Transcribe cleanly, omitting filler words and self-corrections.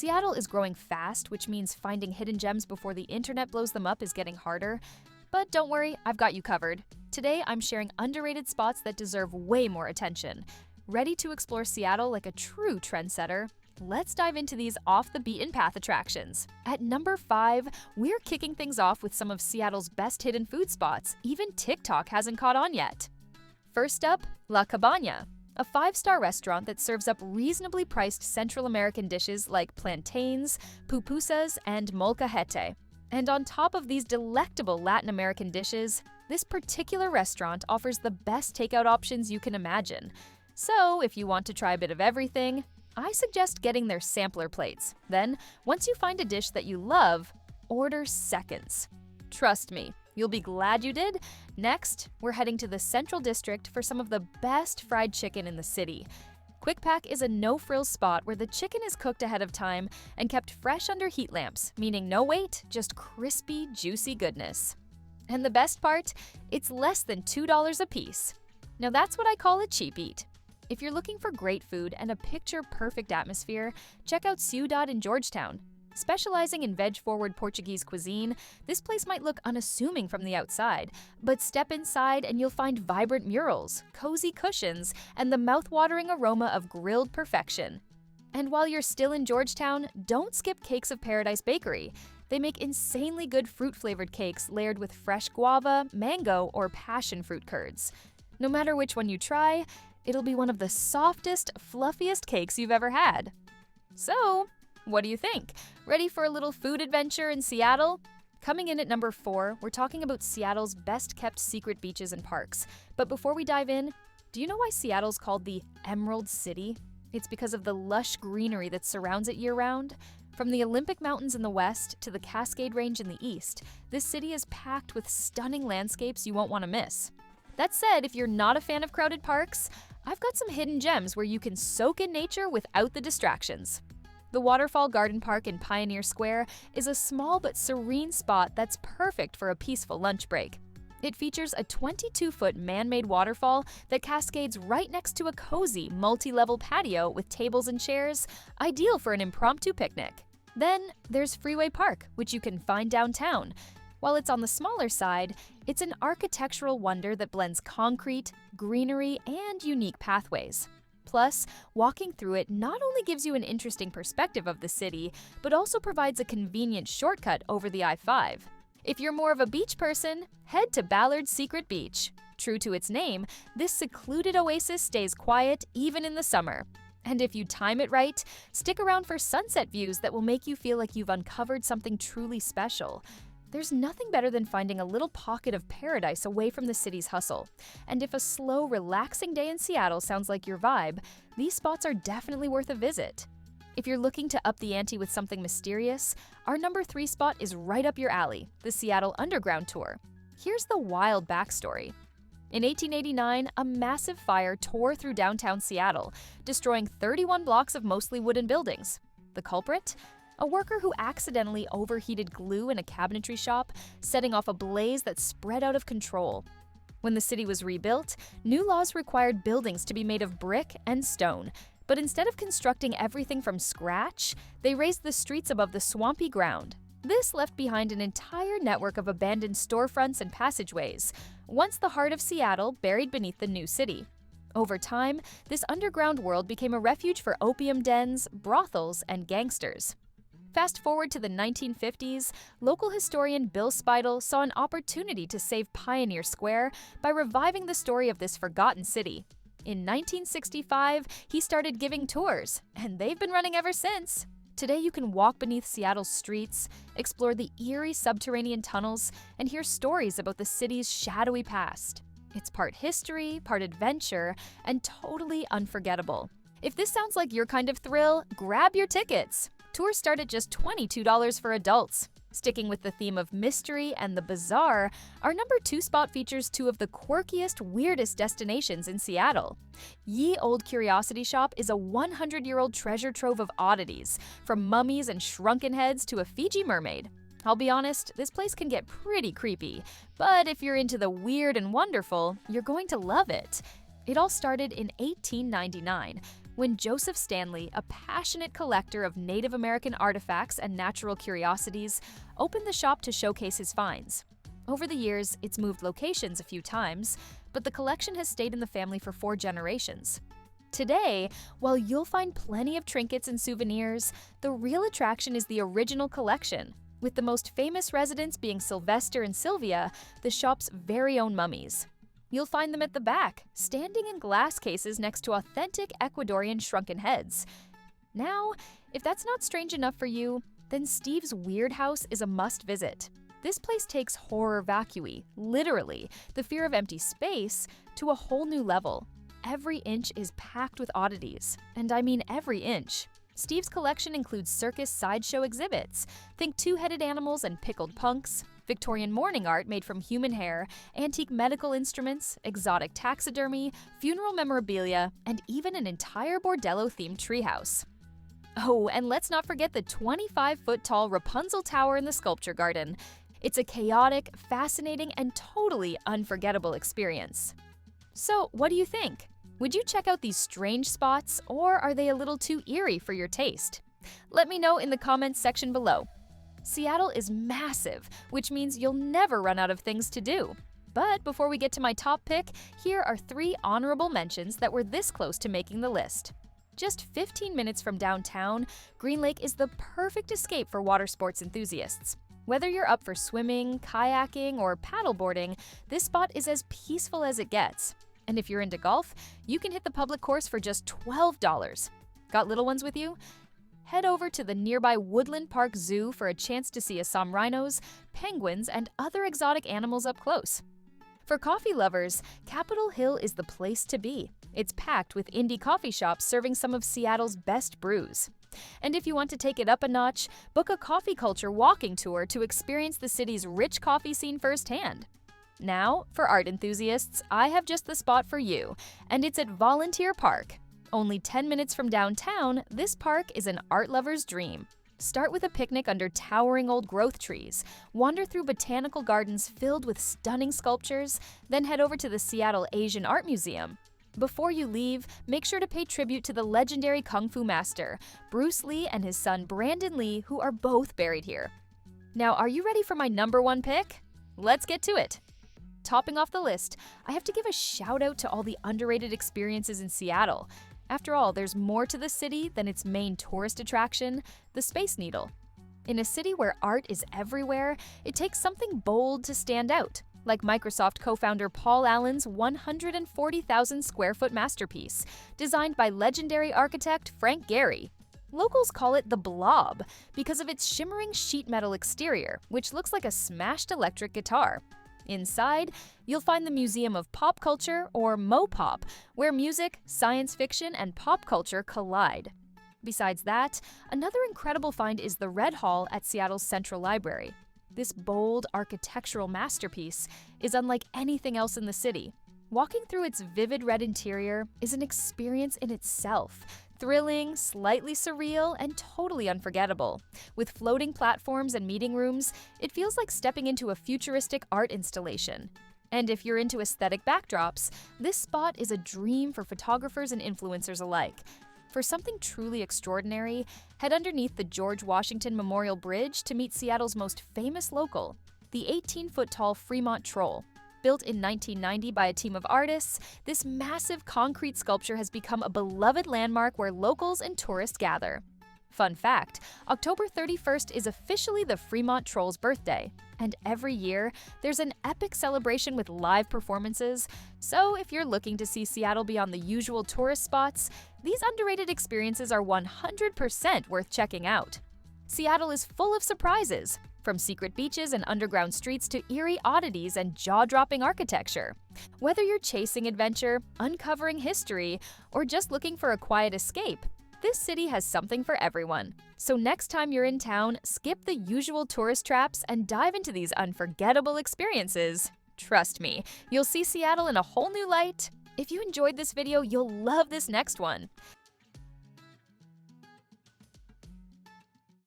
Seattle is growing fast, which means finding hidden gems before the internet blows them up is getting harder. But don't worry, I've got you covered. Today, I'm sharing underrated spots that deserve way more attention. Ready to explore Seattle like a true trendsetter? Let's dive into these off-the-beaten-path attractions. At number 5, we're kicking things off with some of Seattle's best hidden food spots even TikTok hasn't caught on yet. First up, La Cabana, a 5-star restaurant that serves up reasonably priced Central American dishes like plantains, pupusas, and molcajete. And on top of these delectable Latin American dishes, this particular restaurant offers the best takeout options you can imagine. So, if you want to try a bit of everything, I suggest getting their sampler plates. Then, once you find a dish that you love, order seconds. Trust me, you'll be glad you did. Next, we're heading to the Central District for some of the best fried chicken in the city. Quick Pack is a no-frills spot where the chicken is cooked ahead of time and kept fresh under heat lamps, meaning no wait, just crispy, juicy goodness. And the best part? It's less than $2 a piece. Now that's what I call a cheap eat. If you're looking for great food and a picture-perfect atmosphere, check out Ciudad in Georgetown. Specializing in veg-forward Portuguese cuisine, this place might look unassuming from the outside, but step inside and you'll find vibrant murals, cozy cushions, and the mouth-watering aroma of grilled perfection. And while you're still in Georgetown, don't skip Cakes of Paradise Bakery. They make insanely good fruit-flavored cakes layered with fresh guava, mango, or passion fruit curds. No matter which one you try, it'll be one of the softest, fluffiest cakes you've ever had. So, what do you think? Ready for a little food adventure in Seattle? Coming in at number 4, we're talking about Seattle's best-kept secret beaches and parks. But before we dive in, do you know why Seattle's called the Emerald City? It's because of the lush greenery that surrounds it year-round. From the Olympic Mountains in the west to the Cascade Range in the east, this city is packed with stunning landscapes you won't want to miss. That said, if you're not a fan of crowded parks, I've got some hidden gems where you can soak in nature without the distractions. The Waterfall Garden Park in Pioneer Square is a small but serene spot that's perfect for a peaceful lunch break. It features a 22-foot man-made waterfall that cascades right next to a cozy, multi-level patio with tables and chairs, ideal for an impromptu picnic. Then there's Freeway Park, which you can find downtown. While it's on the smaller side, it's an architectural wonder that blends concrete, greenery, and unique pathways. Plus, walking through it not only gives you an interesting perspective of the city, but also provides a convenient shortcut over the I-5. If you're more of a beach person, head to Ballard's Secret Beach. True to its name, this secluded oasis stays quiet even in the summer. And if you time it right, stick around for sunset views that will make you feel like you've uncovered something truly special. There's nothing better than finding a little pocket of paradise away from the city's hustle. And if a slow, relaxing day in Seattle sounds like your vibe, these spots are definitely worth a visit. If you're looking to up the ante with something mysterious, our number 3 spot is right up your alley, the Seattle Underground Tour. Here's the wild backstory. In 1889, a massive fire tore through downtown Seattle, destroying 31 blocks of mostly wooden buildings. The culprit? A worker who accidentally overheated glue in a cabinetry shop, setting off a blaze that spread out of control. When the city was rebuilt, new laws required buildings to be made of brick and stone, but instead of constructing everything from scratch, they raised the streets above the swampy ground. This left behind an entire network of abandoned storefronts and passageways, once the heart of Seattle buried beneath the new city. Over time, this underground world became a refuge for opium dens, brothels, and gangsters. Fast forward to the 1950s, local historian Bill Speidel saw an opportunity to save Pioneer Square by reviving the story of this forgotten city. In 1965, he started giving tours, and they've been running ever since. Today you can walk beneath Seattle's streets, explore the eerie subterranean tunnels, and hear stories about the city's shadowy past. It's part history, part adventure, and totally unforgettable. If this sounds like your kind of thrill, grab your tickets! Tours start at just $22 for adults. Sticking with the theme of mystery and the bizarre, our number 2 spot features 2 of the quirkiest, weirdest destinations in Seattle. Ye Old Curiosity Shop is a 100-year-old treasure trove of oddities, from mummies and shrunken heads to a Fiji mermaid. I'll be honest, this place can get pretty creepy, but if you're into the weird and wonderful, you're going to love it. It all started in 1899, when Joseph Stanley, a passionate collector of Native American artifacts and natural curiosities, opened the shop to showcase his finds. Over the years, it's moved locations a few times, but the collection has stayed in the family for 4 generations. Today, while you'll find plenty of trinkets and souvenirs, the real attraction is the original collection, with the most famous residents being Sylvester and Sylvia, the shop's very own mummies. You'll find them at the back, standing in glass cases next to authentic Ecuadorian shrunken heads. Now, if that's not strange enough for you, then Steve's Weird House is a must-visit. This place takes horror vacui, literally, the fear of empty space, to a whole new level. Every inch is packed with oddities, and I mean every inch. Steve's collection includes circus sideshow exhibits. Think 2-headed animals and pickled punks, Victorian mourning art made from human hair, antique medical instruments, exotic taxidermy, funeral memorabilia, and even an entire bordello-themed treehouse. Oh, and let's not forget the 25-foot-tall Rapunzel Tower in the Sculpture Garden. It's a chaotic, fascinating, and totally unforgettable experience. So, what do you think? Would you check out these strange spots, or are they a little too eerie for your taste? Let me know in the comments section below. Seattle is massive, which means you'll never run out of things to do. But before we get to my top pick, here are 3 honorable mentions that were this close to making the list. Just 15 minutes from downtown, Green Lake is the perfect escape for water sports enthusiasts. Whether you're up for swimming, kayaking, or paddleboarding, this spot is as peaceful as it gets. And if you're into golf, you can hit the public course for just $12. Got little ones with you? Head over to the nearby Woodland Park Zoo for a chance to see Assam rhinos, penguins, and other exotic animals up close. For coffee lovers, Capitol Hill is the place to be. It's packed with indie coffee shops serving some of Seattle's best brews. And if you want to take it up a notch, book a coffee culture walking tour to experience the city's rich coffee scene firsthand. Now, for art enthusiasts, I have just the spot for you, and it's at Volunteer Park. Only 10 minutes from downtown, this park is an art lover's dream. Start with a picnic under towering old growth trees, wander through botanical gardens filled with stunning sculptures, then head over to the Seattle Asian Art Museum. Before you leave, make sure to pay tribute to the legendary Kung Fu master, Bruce Lee, and his son Brandon Lee, who are both buried here. Now, are you ready for my #1 pick? Let's get to it. Topping off the list, I have to give a shout out to all the underrated experiences in Seattle. After all, there's more to the city than its main tourist attraction, the Space Needle. In a city where art is everywhere, it takes something bold to stand out, like Microsoft co-founder Paul Allen's 140,000 square foot masterpiece, designed by legendary architect Frank Gehry. Locals call it the Blob because of its shimmering sheet metal exterior, which looks like a smashed electric guitar. Inside, you'll find the Museum of Pop Culture, or MoPop, where music, science fiction, and pop culture collide. Besides that, another incredible find is the Red Hall at Seattle's Central Library. This bold architectural masterpiece is unlike anything else in the city. Walking through its vivid red interior is an experience in itself, thrilling, slightly surreal, and totally unforgettable. With floating platforms and meeting rooms, it feels like stepping into a futuristic art installation. And if you're into aesthetic backdrops, this spot is a dream for photographers and influencers alike. For something truly extraordinary, head underneath the George Washington Memorial Bridge to meet Seattle's most famous local, the 18-foot-tall Fremont Troll. Built in 1990 by a team of artists, this massive concrete sculpture has become a beloved landmark where locals and tourists gather. Fun fact, October 31st is officially the Fremont Troll's birthday, and every year, there's an epic celebration with live performances, so if you're looking to see Seattle beyond the usual tourist spots, these underrated experiences are 100% worth checking out. Seattle is full of surprises, from secret beaches and underground streets to eerie oddities and jaw-dropping architecture. Whether you're chasing adventure, uncovering history, or just looking for a quiet escape, this city has something for everyone. So next time you're in town, skip the usual tourist traps and dive into these unforgettable experiences. Trust me, you'll see Seattle in a whole new light. If you enjoyed this video, you'll love this next one.